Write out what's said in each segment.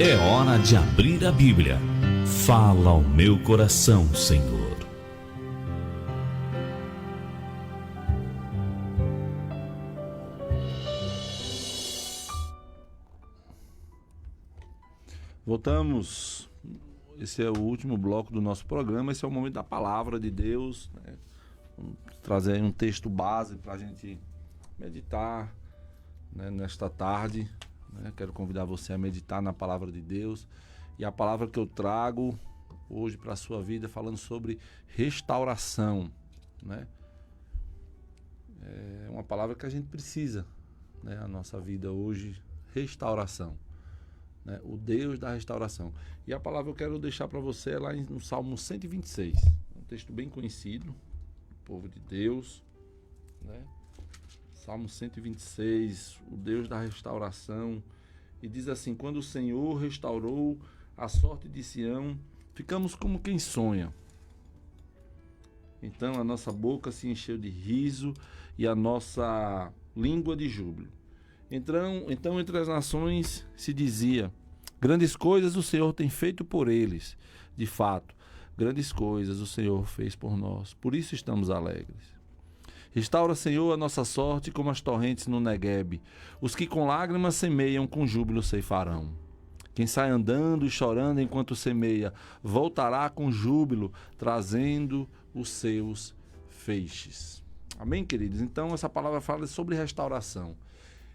É hora de abrir a Bíblia. Fala ao meu coração, Senhor. Voltamos. Esse é o último bloco do nosso programa. Esse é o momento da palavra de Deus, né? Vamos trazer um texto base para a gente meditar, né, nesta tarde, né? Quero convidar você a meditar na palavra de Deus. E a palavra que eu trago hoje para a sua vida, falando sobre restauração, né? É uma palavra que a gente precisa, né? A nossa vida hoje, restauração, né? O Deus da restauração. E a palavra que eu quero deixar para você é lá no Salmo 126, um texto bem conhecido do povo de Deus, né? Salmo 126, o Deus da restauração, e diz assim: quando o Senhor restaurou a sorte de Sião, ficamos como quem sonha. Então a nossa boca se encheu de riso e a nossa língua de júbilo. Então entre as nações se dizia: grandes coisas o Senhor tem feito por eles. De fato, grandes coisas o Senhor fez por nós. Por isso estamos alegres. Restaura, Senhor, a nossa sorte como as torrentes no Neguebe. Os que com lágrimas semeiam, com júbilo ceifarão. Quem sai andando e chorando enquanto semeia, voltará com júbilo, trazendo os seus feixes. Amém, queridos? Então, essa palavra fala sobre restauração.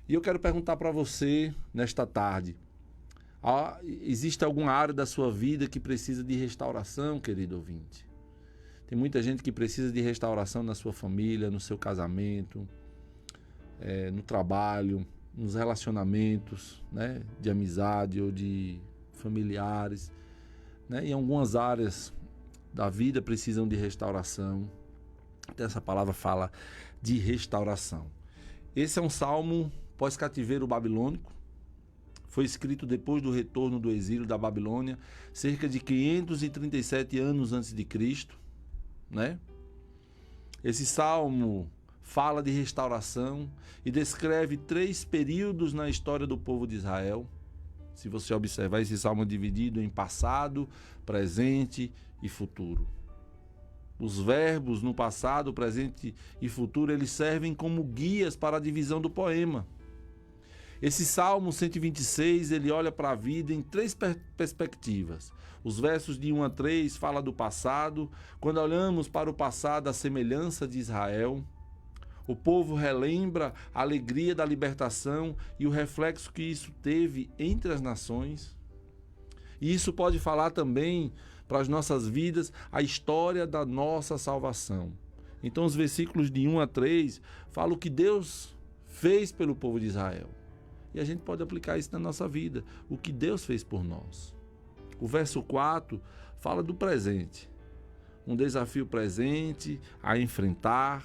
E eu quero perguntar para você, nesta tarde, existe alguma área da sua vida que precisa de restauração, querido ouvinte? Tem muita gente que precisa de restauração na sua família, no seu casamento, no trabalho, nos relacionamentos, né, de amizade ou de familiares, né? Em algumas áreas da vida precisam de restauração. Então, essa palavra fala de restauração. Esse é um salmo pós-cativeiro babilônico. Foi escrito depois do retorno do exílio da Babilônia, cerca de 537 anos antes de Cristo, né? Esse salmo fala de restauração e descreve 3 períodos na história do povo de Israel. Se você observar, esse salmo é dividido em passado, presente e futuro. Os verbos no passado, presente e futuro, eles servem como guias para a divisão do poema. Esse Salmo 126, ele olha para a vida em 3 perspectivas. Os versos de 1 a 3 falam do passado. Quando olhamos para o passado, a semelhança de Israel, o povo relembra a alegria da libertação e o reflexo que isso teve entre as nações. E isso pode falar também para as nossas vidas a história da nossa salvação. Então, os versículos de 1 a 3 falam o que Deus fez pelo povo de Israel. E a gente pode aplicar isso na nossa vida, o que Deus fez por nós. O verso 4 fala do presente, um desafio presente a enfrentar.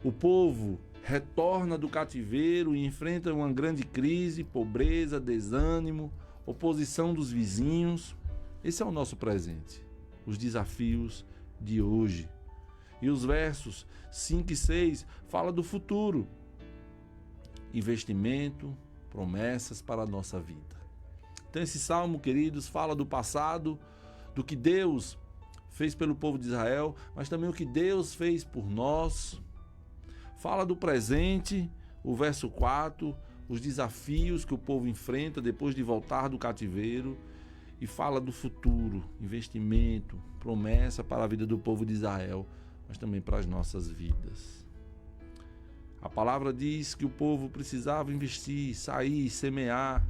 O povo retorna do cativeiro e enfrenta uma grande crise, pobreza, desânimo, oposição dos vizinhos. Esse é o nosso presente, os desafios de hoje. E os versos 5 e 6 falam do futuro. Investimento, promessas para a nossa vida. Então esse salmo, queridos, fala do passado, do que Deus fez pelo povo de Israel, mas também o que Deus fez por nós. Fala do presente, o verso 4, os desafios que o povo enfrenta depois de voltar do cativeiro, e fala do futuro, investimento, promessa para a vida do povo de Israel, mas também para as nossas vidas. A palavra diz que o povo precisava investir, sair, semear,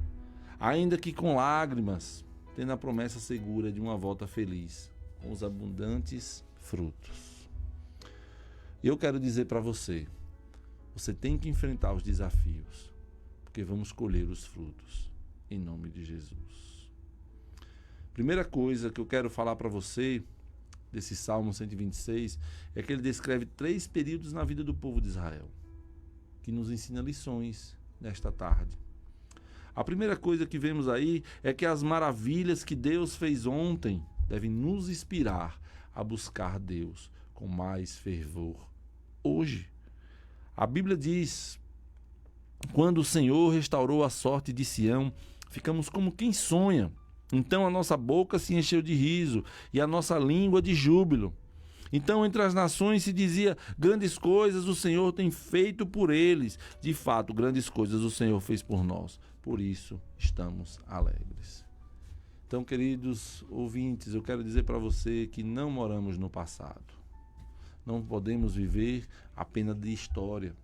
ainda que com lágrimas, tendo a promessa segura de uma volta feliz, com os abundantes frutos. E eu quero dizer para você, você tem que enfrentar os desafios, porque vamos colher os frutos, em nome de Jesus. Primeira coisa que eu quero falar para você, desse Salmo 126, é que ele descreve 3 períodos na vida do povo de Israel, que nos ensina lições nesta tarde. A primeira coisa que vemos aí é que as maravilhas que Deus fez ontem devem nos inspirar a buscar Deus com mais fervor hoje. A Bíblia diz: quando o Senhor restaurou a sorte de Sião, ficamos como quem sonha. Então a nossa boca se encheu de riso e a nossa língua de júbilo. Então entre as nações se dizia: grandes coisas o Senhor tem feito por eles. De fato, grandes coisas o Senhor fez por nós. Por isso estamos alegres. Então, queridos ouvintes, eu quero dizer para você que não moramos no passado. Não podemos viver apenas de história.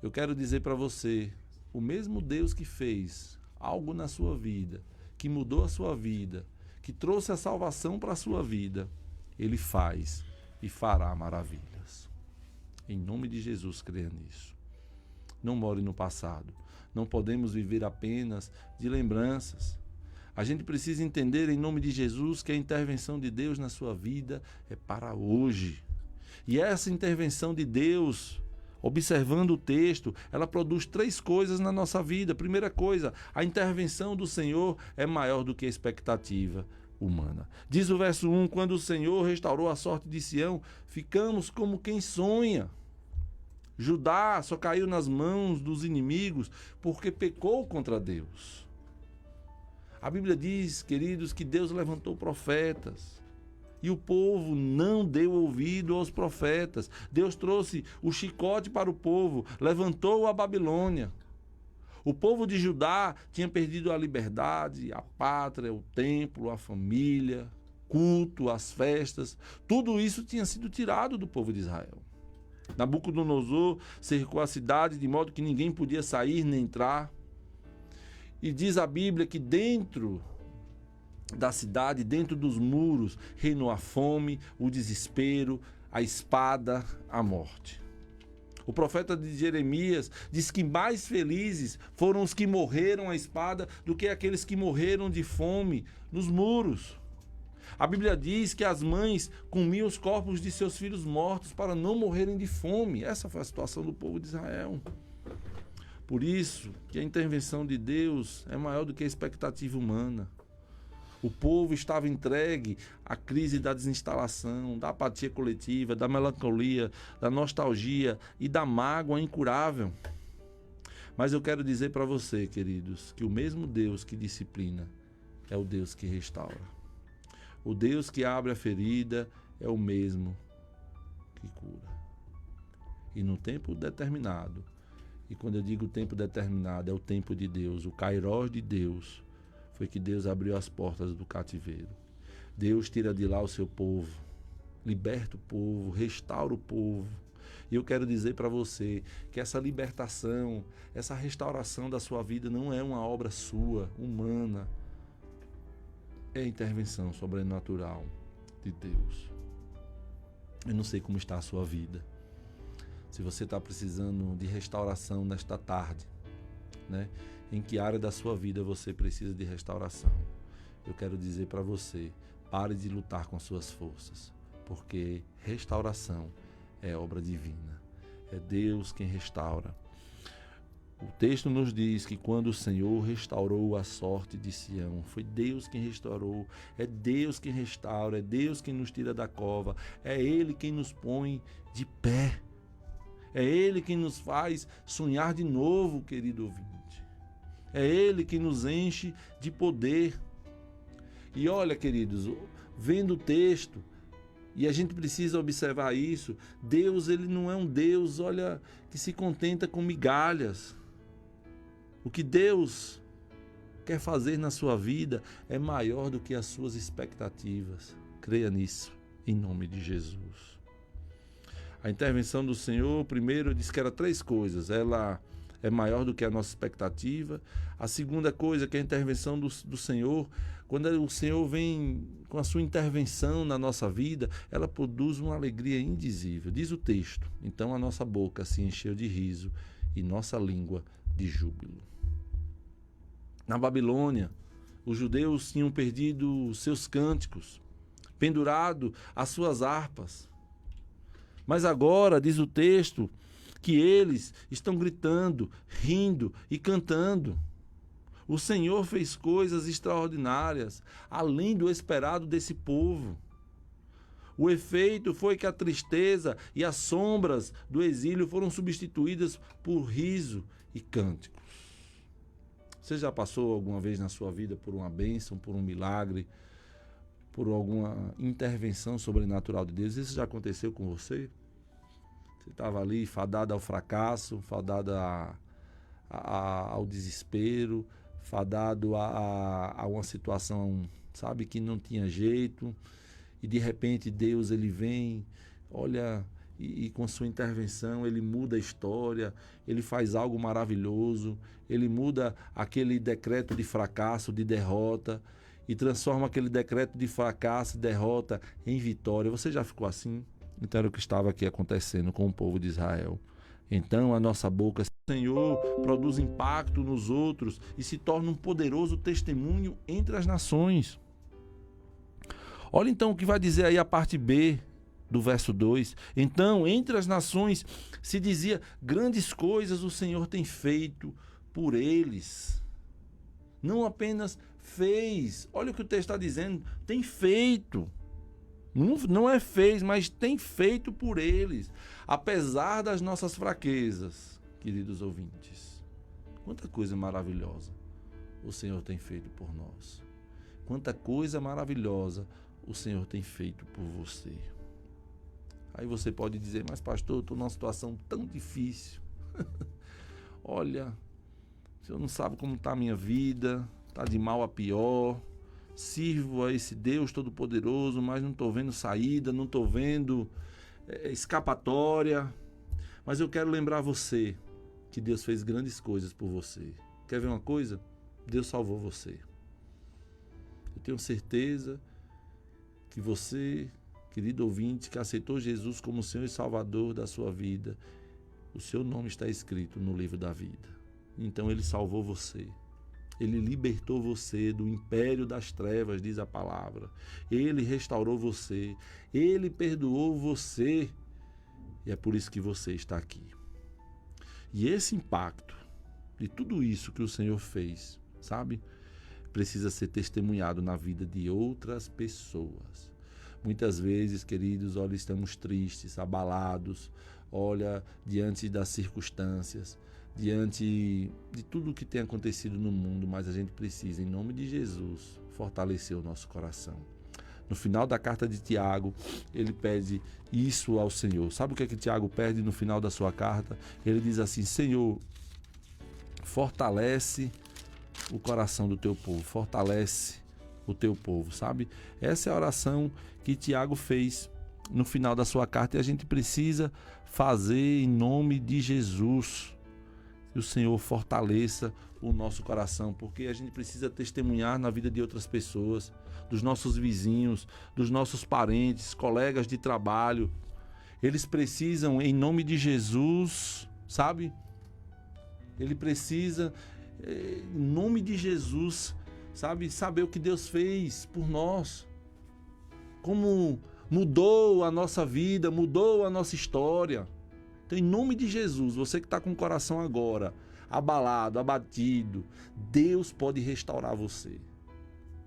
Eu quero dizer para você, o mesmo Deus que fez algo na sua vida, que mudou a sua vida, que trouxe a salvação para a sua vida, Ele faz e fará maravilhas. Em nome de Jesus, creia nisso. Não more no passado. Não podemos viver apenas de lembranças. A gente precisa entender, em nome de Jesus, que a intervenção de Deus na sua vida é para hoje. E essa intervenção de Deus, observando o texto, ela produz 3 coisas na nossa vida. Primeira coisa, a intervenção do Senhor é maior do que a expectativa humana. Diz o verso 1, quando o Senhor restaurou a sorte de Sião, ficamos como quem sonha. Judá só caiu nas mãos dos inimigos porque pecou contra Deus. A Bíblia diz, queridos, que Deus levantou profetas e o povo não deu ouvido aos profetas. Deus trouxe o chicote para o povo, levantou a Babilônia. O povo de Judá tinha perdido a liberdade, a pátria, o templo, a família, culto, as festas. Tudo isso tinha sido tirado do povo de Israel. Nabucodonosor cercou a cidade de modo que ninguém podia sair nem entrar. E diz a Bíblia que dentro da cidade, dentro dos muros, reinou a fome, o desespero, a espada, a morte. O profeta de Jeremias diz que mais felizes foram os que morreram à espada do que aqueles que morreram de fome nos muros. A Bíblia diz que as mães comiam os corpos de seus filhos mortos para não morrerem de fome. Essa foi a situação do povo de Israel. Por isso que a intervenção de Deus é maior do que a expectativa humana. O povo estava entregue à crise da desinstalação, da apatia coletiva, da melancolia, da nostalgia e da mágoa incurável. Mas eu quero dizer para você, queridos, que o mesmo Deus que disciplina é o Deus que restaura. O Deus que abre a ferida é o mesmo que cura. E no tempo determinado, e quando eu digo tempo determinado, é o tempo de Deus, o kairós de Deus, foi que Deus abriu as portas do cativeiro. Deus tira de lá o seu povo, liberta o povo, restaura o povo. E eu quero dizer para você que essa libertação, essa restauração da sua vida não é uma obra sua, humana. É a intervenção sobrenatural de Deus. Eu não sei como está a sua vida. Se você está precisando de restauração nesta tarde, né? Em que área da sua vida você precisa de restauração? Eu quero dizer para você, pare de lutar com suas forças, porque restauração é obra divina. É Deus quem restaura. O texto nos diz que quando o Senhor restaurou a sorte de Sião, foi Deus quem restaurou, é Deus quem restaura, é Deus quem nos tira da cova, é Ele quem nos põe de pé, é Ele quem nos faz sonhar de novo, querido ouvinte. É Ele que nos enche de poder. E olha, queridos, vendo o texto, e a gente precisa observar isso, Deus, Ele não é um Deus, olha, que se contenta com migalhas. O que Deus quer fazer na sua vida é maior do que as suas expectativas. Creia nisso, em nome de Jesus. A intervenção do Senhor, primeiro, eu disse que era 3 coisas. Ela é maior do que a nossa expectativa. A segunda coisa, que é a intervenção do Senhor, quando o Senhor vem com a sua intervenção na nossa vida, ela produz uma alegria indizível. Diz o texto, então a nossa boca se encheu de riso e nossa língua de júbilo. Na Babilônia, os judeus tinham perdido seus cânticos, pendurado as suas harpas. Mas agora, diz o texto, que eles estão gritando, rindo e cantando. O Senhor fez coisas extraordinárias, além do esperado desse povo. O efeito foi que a tristeza e as sombras do exílio foram substituídas por riso e cânticos. Você já passou alguma vez na sua vida por uma bênção, por um milagre, por alguma intervenção sobrenatural de Deus? Isso já aconteceu com você? Você estava ali fadado ao fracasso, fadado ao desespero, fadado a uma situação, sabe, que não tinha jeito, e de repente Deus ele vem, olha, e com sua intervenção ele muda a história, ele faz algo maravilhoso, ele muda aquele decreto de fracasso, de derrota, e transforma aquele decreto de fracasso e derrota em vitória. Você já ficou assim? Então era o que estava aqui acontecendo com o povo de Israel. Então a nossa boca, Senhor, produz impacto nos outros e se torna um poderoso testemunho entre as nações. Olha então o que vai dizer aí a parte B do verso 2. Então, entre as nações se dizia, grandes coisas o Senhor tem feito por eles. Não apenas fez, olha o que o texto está dizendo, tem feito. Não é fez, mas tem feito por eles. Apesar das nossas fraquezas, queridos ouvintes. Quanta coisa maravilhosa o Senhor tem feito por nós. Quanta coisa maravilhosa o Senhor tem feito por você. Aí você pode dizer, mas pastor, eu estou numa situação tão difícil. Olha, o Senhor não sabe como está a minha vida, está de mal a pior. Sirvo a esse Deus Todo-Poderoso, mas não estou vendo saída, não estou vendo escapatória. Mas eu quero lembrar você que Deus fez grandes coisas por você. Quer ver uma coisa? Deus salvou você. Eu tenho certeza que você, querido ouvinte, que aceitou Jesus como Senhor e Salvador da sua vida, o seu nome está escrito no livro da vida. Então Ele salvou você. Ele libertou você do império das trevas, diz a palavra. Ele restaurou você. Ele perdoou você. E é por isso que você está aqui. E esse impacto de tudo isso que o Senhor fez, sabe? Precisa ser testemunhado na vida de outras pessoas. Muitas vezes, queridos, olha, estamos tristes, abalados, olha, diante das circunstâncias, diante de tudo o que tem acontecido no mundo, mas a gente precisa, em nome de Jesus, fortalecer o nosso coração. No final da carta de Tiago, ele pede isso ao Senhor. Sabe o que é que Tiago pede no final da sua carta? Ele diz assim, Senhor, fortalece o coração do teu povo, fortalece o teu povo, sabe? Essa é a oração que Tiago fez no final da sua carta e a gente precisa fazer em nome de Jesus. Que o Senhor fortaleça o nosso coração, porque a gente precisa testemunhar na vida de outras pessoas, dos nossos vizinhos, dos nossos parentes, colegas de trabalho. Eles precisam, em nome de Jesus, sabe? Ele precisa, em nome de Jesus, sabe, saber o que Deus fez por nós, como mudou a nossa vida, mudou a nossa história. Então, em nome de Jesus, você que está com o coração agora abalado, abatido, Deus pode restaurar você,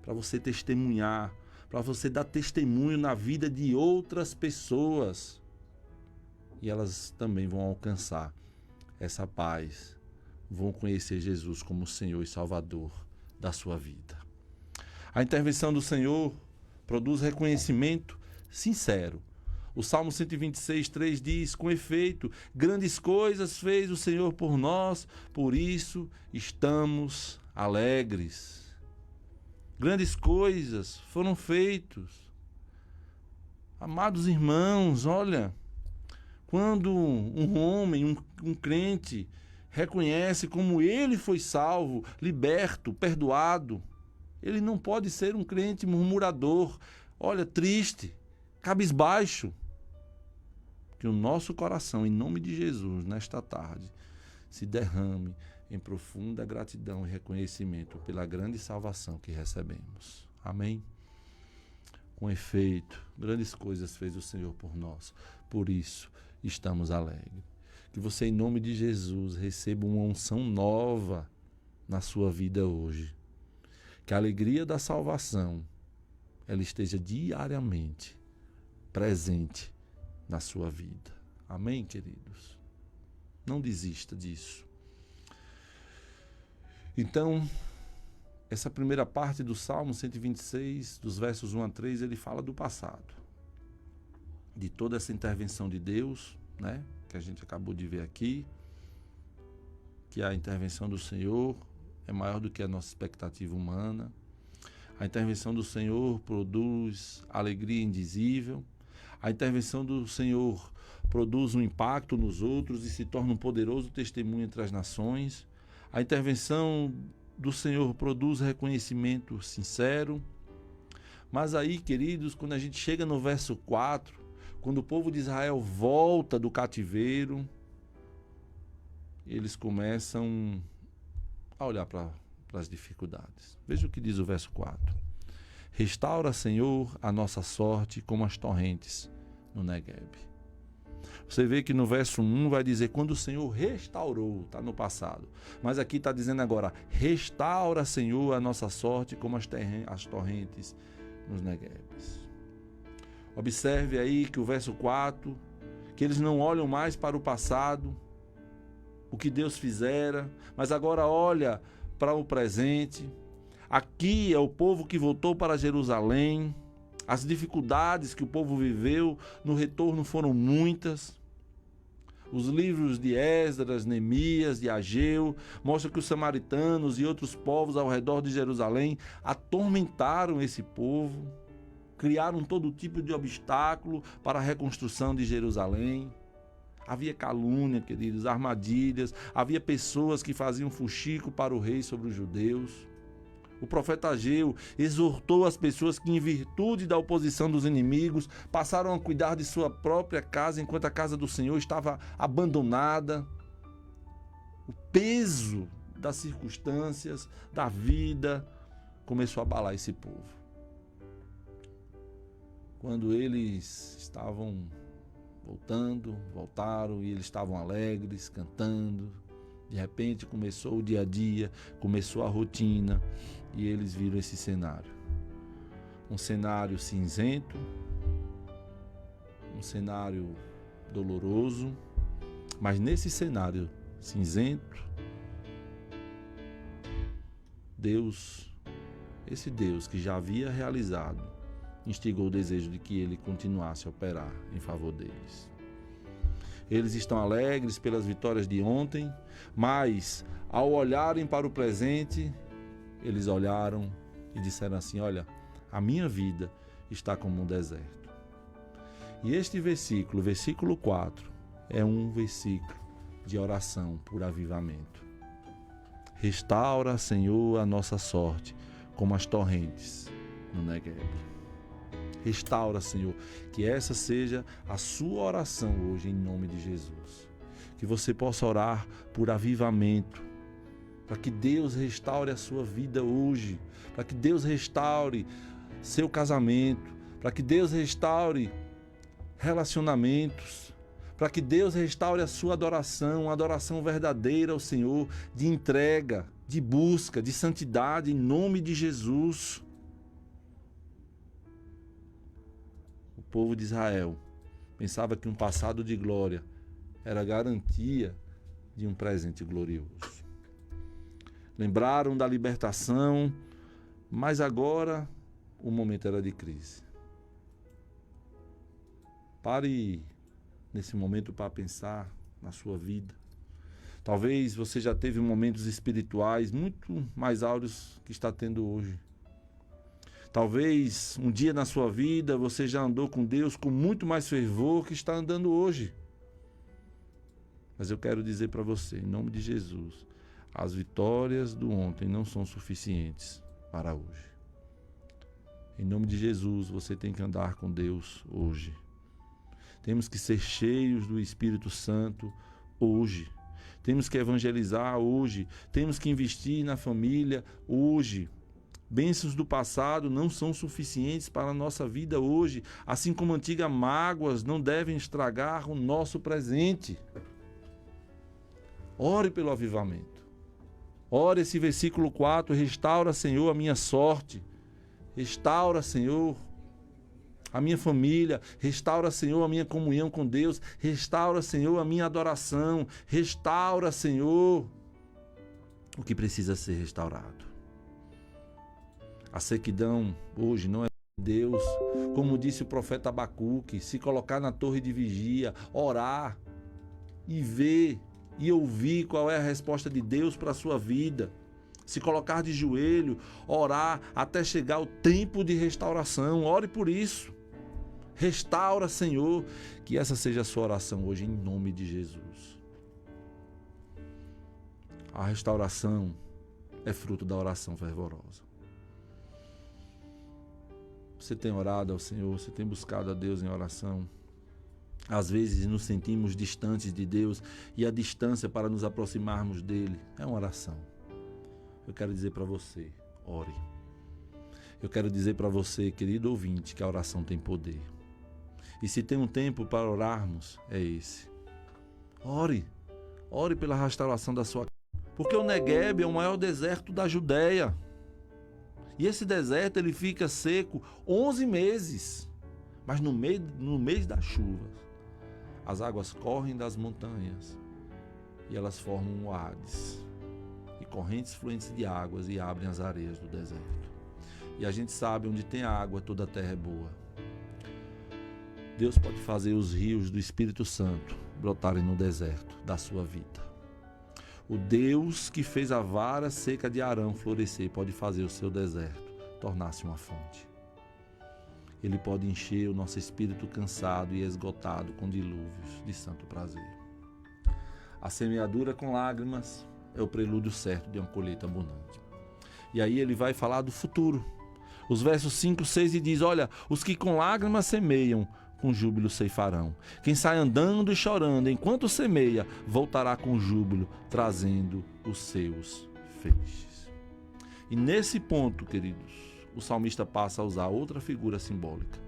para você testemunhar, para você dar testemunho na vida de outras pessoas. E elas também vão alcançar essa paz, vão conhecer Jesus como Senhor e Salvador da sua vida. A intervenção do Senhor produz reconhecimento sincero. O Salmo 126, 3 diz, com efeito, grandes coisas fez o Senhor por nós, por isso estamos alegres. Grandes coisas foram feitas. Amados irmãos, olha, quando um homem, um crente, reconhece como ele foi salvo, liberto, perdoado, ele não pode ser um crente murmurador, olha, triste, cabisbaixo. Que o nosso coração, em nome de Jesus, nesta tarde, se derrame em profunda gratidão e reconhecimento pela grande salvação que recebemos. Amém? Com efeito, grandes coisas fez o Senhor por nós. Por isso, estamos alegres. Que você, em nome de Jesus, receba uma unção nova na sua vida hoje. Que a alegria da salvação, ela esteja diariamente presente na sua vida. Amém, queridos? Não desista disso. Então, essa primeira parte do Salmo 126, dos versos 1 a 3, ele fala do passado. De toda essa intervenção de Deus, né, que a gente acabou de ver aqui, que a intervenção do Senhor é maior do que a nossa expectativa humana. A intervenção do Senhor produz alegria indizível. A intervenção do Senhor produz um impacto nos outros e se torna um poderoso testemunho entre as nações. A intervenção do Senhor produz reconhecimento sincero. Mas aí, queridos, quando a gente chega no verso 4, quando o povo de Israel volta do cativeiro, eles começam a olhar para as dificuldades. Veja o que diz o verso 4. Restaura, Senhor, a nossa sorte como as torrentes no Negueb. Você vê que no verso 1 vai dizer quando o Senhor restaurou, está no passado. Mas aqui está dizendo agora, restaura, Senhor, a nossa sorte como as torrentes nos Neguebs. Observe aí que o verso 4, que eles não olham mais para o passado, o que Deus fizera, mas agora olha para o presente. Aqui é o povo que voltou para Jerusalém. As dificuldades que o povo viveu no retorno foram muitas. Os livros de Esdras, Neemias, de Ageu mostram que os samaritanos e outros povos ao redor de Jerusalém atormentaram esse povo, criaram todo tipo de obstáculo para a reconstrução de Jerusalém. Havia calúnia, queridos, armadilhas, havia pessoas que faziam fuxico para o rei sobre os judeus. O profeta Ageu exortou as pessoas que, em virtude da oposição dos inimigos, passaram a cuidar de sua própria casa enquanto a casa do Senhor estava abandonada. O peso das circunstâncias, da vida, começou a abalar esse povo. Quando eles estavam voltaram e eles estavam alegres, cantando. De repente começou o dia a dia, começou a rotina e eles viram esse cenário. Um cenário cinzento, um cenário doloroso, mas nesse cenário cinzento, Deus, esse Deus que já havia realizado, instigou o desejo de que ele continuasse a operar em favor deles. Eles estão alegres pelas vitórias de ontem, mas ao olharem para o presente, eles olharam e disseram assim: olha, a minha vida está como um deserto. E este versículo, versículo 4, é um versículo de oração por avivamento. Restaura, Senhor, a nossa sorte, como as torrentes no Negueb. Restaura, Senhor, que essa seja a sua oração hoje em nome de Jesus. Que você possa orar por avivamento, para que Deus restaure a sua vida hoje, para que Deus restaure seu casamento, para que Deus restaure relacionamentos, para que Deus restaure a sua adoração, uma adoração verdadeira ao Senhor, de entrega, de busca, de santidade, em nome de Jesus. O povo de Israel pensava que um passado de glória era garantia de um presente glorioso. Lembraram da libertação, mas agora o momento era de crise. Pare nesse momento para pensar na sua vida. Talvez você já teve momentos espirituais muito mais áureos que está tendo hoje. Talvez um dia na sua vida você já andou com Deus com muito mais fervor que está andando hoje. Mas eu quero dizer para você, em nome de Jesus, as vitórias do ontem não são suficientes para hoje. Em nome de Jesus, você tem que andar com Deus hoje. Temos que ser cheios do Espírito Santo hoje. Temos que evangelizar hoje. Temos que investir na família hoje. Bênçãos do passado não são suficientes para a nossa vida hoje, assim como antigas mágoas não devem estragar o nosso presente. Ore pelo avivamento. Ore esse versículo 4, restaura, Senhor, a minha sorte. Restaura, Senhor, a minha família. Restaura, Senhor, a minha comunhão com Deus. Restaura, Senhor, a minha adoração. Restaura, Senhor, o que precisa ser restaurado. A sequidão hoje não é de Deus, como disse o profeta Abacuque, se colocar na torre de vigia, orar e ver e ouvir qual é a resposta de Deus para a sua vida. Se colocar de joelho, orar até chegar o tempo de restauração. Ore por isso. Restaura, Senhor, que essa seja a sua oração hoje, em nome de Jesus. A restauração é fruto da oração fervorosa. Você tem orado ao Senhor, você tem buscado a Deus em oração. Às vezes nos sentimos distantes de Deus e a distância para nos aproximarmos dele é uma oração. Eu quero dizer para você, ore. Eu quero dizer para você, querido ouvinte, que a oração tem poder. E se tem um tempo para orarmos, é esse. Ore. Ore pela restauração da sua casa. Porque o Negueb é o maior deserto da Judéia. E esse deserto ele fica seco 11 meses. Mas no mês das chuvas, as águas correm das montanhas e elas formam oásis e correntes fluentes de águas e abrem as areias do deserto. E a gente sabe, onde tem água, toda a terra é boa. Deus pode fazer os rios do Espírito Santo brotarem no deserto da sua vida. O Deus que fez a vara seca de Arão florescer pode fazer o seu deserto tornar-se uma fonte. Ele pode encher o nosso espírito cansado e esgotado com dilúvios de santo prazer. A semeadura com lágrimas é o prelúdio certo de uma colheita abundante. E aí ele vai falar do futuro. Os versos 5, 6 e diz, olha, os que com lágrimas semeiam, com júbilo ceifarão. Quem sai andando e chorando enquanto semeia, voltará com júbilo, trazendo os seus feixes. E nesse ponto, queridos, o salmista passa a usar outra figura simbólica,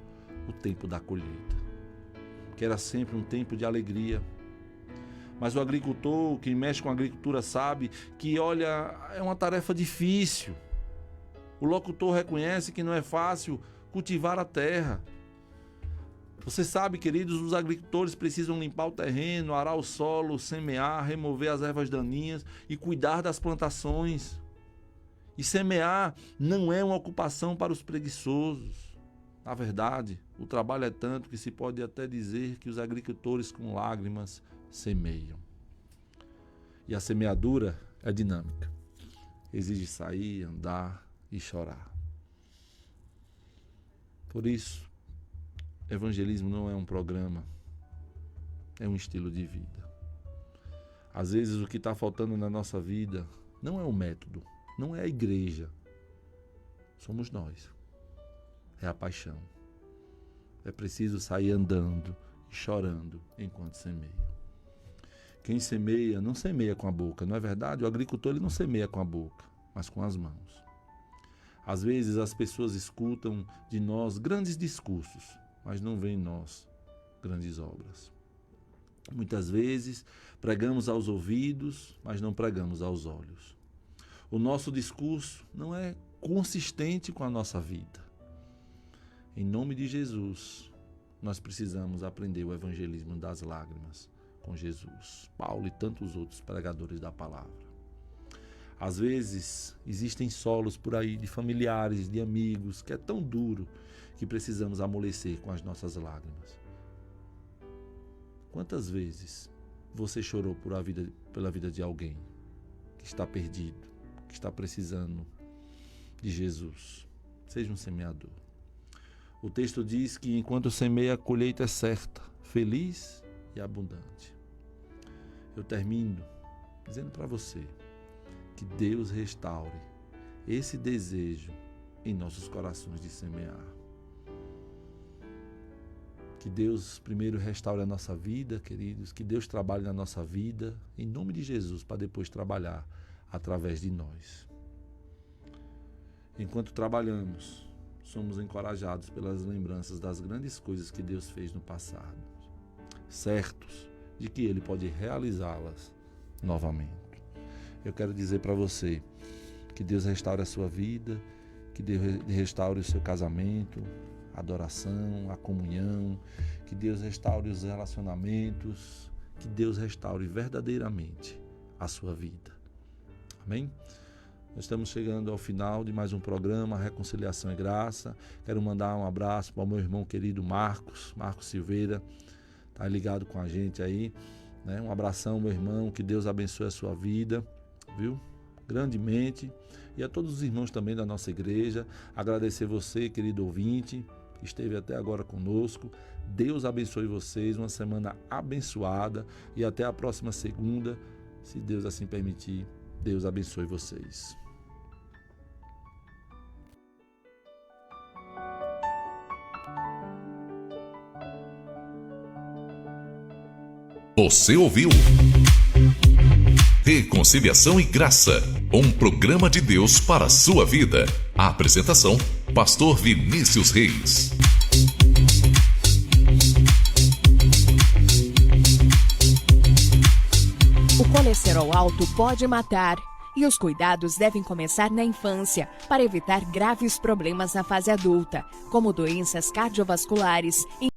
o tempo da colheita, que era sempre um tempo de alegria. Mas o agricultor, quem mexe com a agricultura sabe que, olha, é uma tarefa difícil. O locutor reconhece que não é fácil cultivar a terra. Você sabe, queridos, os agricultores precisam limpar o terreno, arar o solo, semear, remover as ervas daninhas e cuidar das plantações. E semear não é uma ocupação para os preguiçosos. Na verdade, o trabalho é tanto que se pode até dizer que os agricultores com lágrimas semeiam. E a semeadura é dinâmica. Exige sair, andar e chorar. Por isso, evangelismo não é um programa, é um estilo de vida. Às vezes o que está faltando na nossa vida não é o método, não é a igreja, somos nós. É a paixão. É preciso sair andando e chorando enquanto semeia. Quem semeia não semeia com a boca, não é verdade? O agricultor ele não semeia com a boca, mas com as mãos. Às vezes as pessoas escutam de nós grandes discursos, mas não veem em nós grandes obras. Muitas vezes pregamos aos ouvidos, mas não pregamos aos olhos. O nosso discurso não é consistente com a nossa vida. Em nome de Jesus, nós precisamos aprender o evangelismo das lágrimas com Jesus, Paulo e tantos outros pregadores da palavra. Às vezes existem solos por aí de familiares, de amigos, que é tão duro que precisamos amolecer com as nossas lágrimas. Quantas vezes você chorou pela vida de alguém que está perdido, que está precisando de Jesus? Seja um semeador. O texto diz que enquanto semeia, a colheita é certa, feliz e abundante. Eu termino dizendo para você que Deus restaure esse desejo em nossos corações de semear. Que Deus primeiro restaure a nossa vida, queridos, que Deus trabalhe na nossa vida, em nome de Jesus, para depois trabalhar através de nós. Enquanto trabalhamos, somos encorajados pelas lembranças das grandes coisas que Deus fez no passado, certos de que Ele pode realizá-las novamente. Eu quero dizer para você que Deus restaure a sua vida, que Deus restaure o seu casamento, a adoração, a comunhão, que Deus restaure os relacionamentos, que Deus restaure verdadeiramente a sua vida. Amém? Nós estamos chegando ao final de mais um programa, Reconciliação e Graça. Quero mandar um abraço para o meu irmão querido Marcos Silveira, tá ligado com a gente aí, né? Um abração, meu irmão, que Deus abençoe a sua vida, viu? Grandemente. E a todos os irmãos também da nossa igreja, agradecer você, querido ouvinte, que esteve até agora conosco. Deus abençoe vocês, uma semana abençoada e até a próxima segunda, se Deus assim permitir. Deus abençoe vocês. Você ouviu Reconciliação e Graça, um programa de Deus para a sua vida. A apresentação, Pastor Vinícius Reis. O colesterol alto pode matar e os cuidados devem começar na infância para evitar graves problemas na fase adulta, como doenças cardiovasculares e